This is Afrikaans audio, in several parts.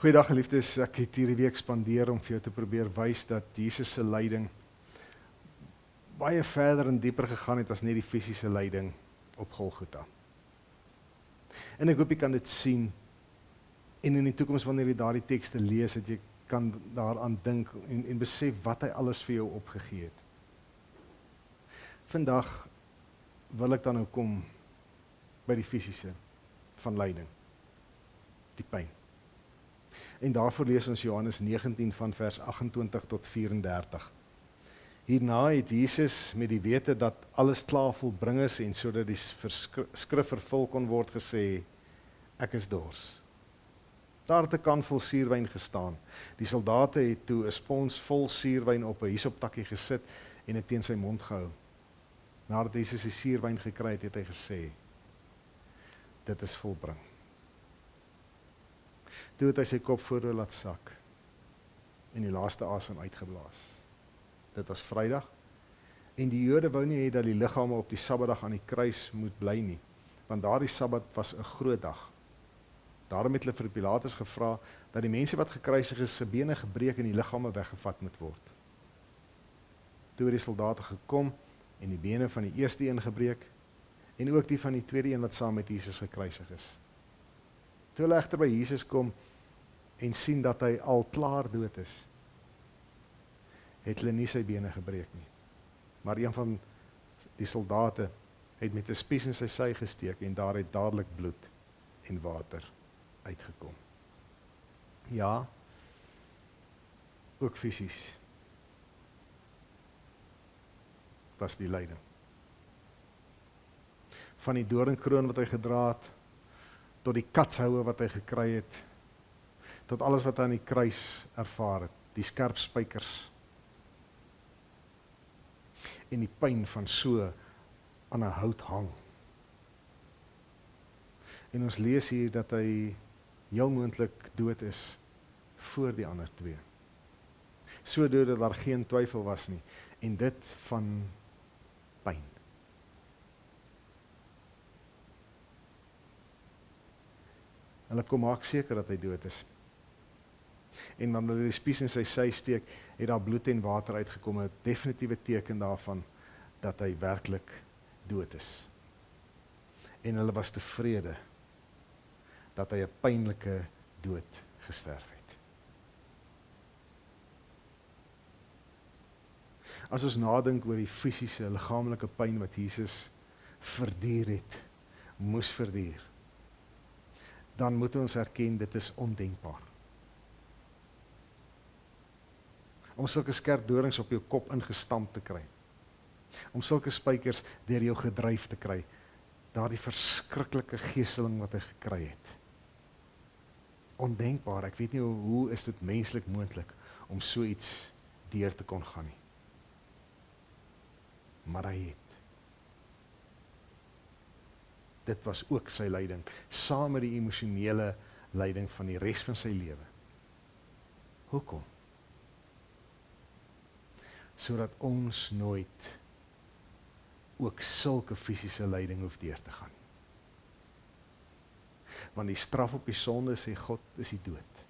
Goeiedag geliefdes, ek het hierdie week spandeer om vir jou te probeer wys dat Jesus se lyding baie verder en dieper gegaan het as net die fisiese lyding op Golgotha. En ek hoop jy kan dit sien en in die toekoms wanneer jy daardie tekste lees, dat jy kan daaraan dink en besef wat hy alles vir jou opgegee het. Vandag wil ek dan nou kom by die fisiese van lyding, die pyn. En daarvoor lees ons Johannes 19 van vers 28 tot 34. Hierna het Jesus met die wete dat alles klaar volbring is en sodat die skrif vervul kon word gesê, ek is dors. Daar het 'n kan vol suurwyn gestaan. Die soldate het toe 'n spons vol suurwyn op 'n hisoptakkie gesit en dit teen sy mond gehou. Nadat Jesus die suurwyn gekry het, het hy gesê, dit is volbring. Toe het hy sy kop vooroor laat sak en die laaste asem uitgeblaas. Dit was Vrydag en die Jode wou nie hê dat die liggame op die Sabbatdag aan die kruis moet bly nie, want daardie Sabbat was 'n groot dag. Daarom het hulle vir Pilatus gevra dat die mense wat gekruisig is se bene gebreek en die liggame weggevat moet word. Toe het die soldate gekom en die bene van die eerste een gebreek en ook die van die tweede een wat saam met Jesus gekruisig is. Toe hulle egter by Jesus kom en sien dat hy al klaar dood is, het hulle nie sy bene gebreek nie. Maar een van die soldate het met 'n spies in sy sy gesteek en daar het dadelik bloed en water uitgekom. Ja, ook fisies was die lyding. Van die doringkroon wat hy gedra het, tot die katshoue wat hy gekry het, tot alles wat hy aan die kruis ervaar het, die skerp spykers, en die pyn van so aan 'n hout hang. En ons lees hier dat hy heel moontlik dood is voor die ander twee. So dood dat daar geen twyfel was nie, en dit van pyn. Hulle kom maak seker dat hy dood is. En wanneer hulle die spies in sy sy steek, het daar bloed en water uitgekom, 'n definitiewe teken daarvan dat hy werklik dood is. En hulle was tevrede dat hy 'n pynlike dood gesterf het. As ons nadink oor die fisiese, liggaamlike pyn wat Jesus verduur het, moes verduur, dan moet ons erken dit is ondenkbaar. Om sulke skerp dorings op jou kop ingestamp te kry, om sulke spykers deur jou gedryf te kry, daardie verskriklike geeseling wat hy gekry het. Ondenkbaar, ek weet nie hoe is dit menslik moontlik om so iets deur te kon gaan nie. Maar hy het. Dit was ook sy lyding, saam met die emosionele lyding van die res van sy lewe. Hoekom? Sodat ons nooit ook sulke fisiese lyding hoef deur te gaan. Want die straf op die sonde, sê God, is die dood.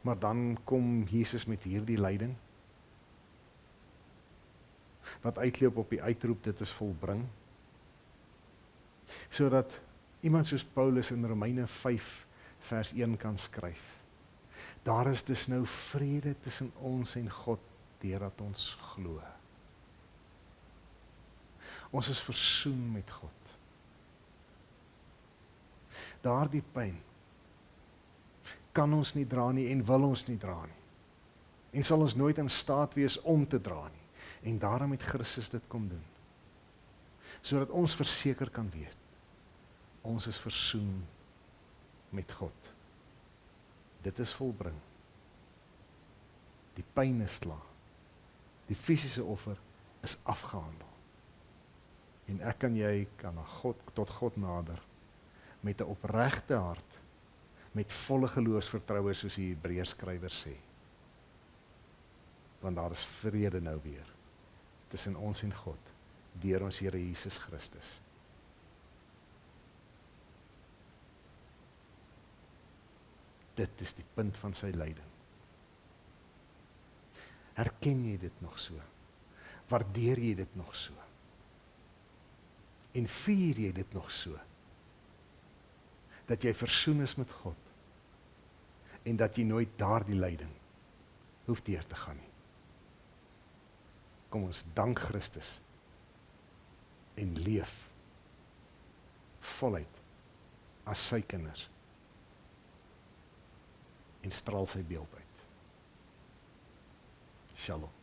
Maar dan kom Jesus met hierdie lyding, wat uitloop op die uitroep, dit is volbring, sodat iemand soos Paulus in Romeine 5 vers 1 kan skryf. Daar is dus nou vrede tussen ons en God, deurdat ons glo. Ons is versoen met God. Daardie pyn kan ons nie dra nie en wil ons nie dra nie. En sal ons nooit in staat wees om te dra nie. En daarom het Christus dit kom doen. Sodat ons verseker kan weet, ons is versoen met God. Dit is volbring. Die pyn is klaar. Die fisiese offer is afgehandel. En ek en jy kan na God, tot God nader, met 'n opregte hart, met volle geloofsvertroue soos die Hebreërskrywer sê. Want daar is vrede nou weer, tussen ons en God, deur ons Here Jesus Christus. Dit is die punt van sy lyding. Herken jy dit nog so? Waardeer jy dit nog so? En vier jy dit nog so? Dat jy versoen is met God en dat jy nooit daardie lyding hoef deur te gaan nie. Kom ons dank Christus en leef voluit as sy kinders en straal sy beeld uit. Shalom.